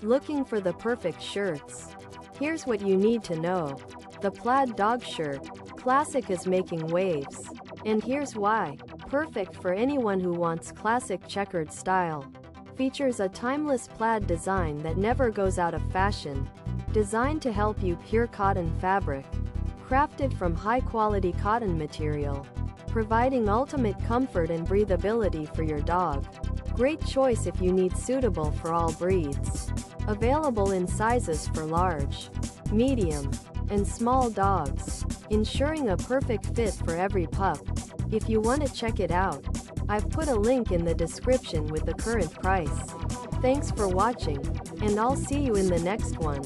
Looking for the perfect shirts? Here's what you need to know. The Plaid Dog Shirt. Classic is making waves. And here's why. Perfect for anyone who wants classic checkered style. Features a timeless plaid design that never goes out of fashion. Designed to help you pure cotton fabric. Crafted from high-quality cotton material. Providing ultimate comfort and breathability for your dog. Great choice if you need suitable for all breeds. Available in sizes for large, medium, and small dogs, ensuring a perfect fit for every pup. If you want to check it out, I've put a link in the description with the current price. Thanks for watching, and I'll see you in the next one.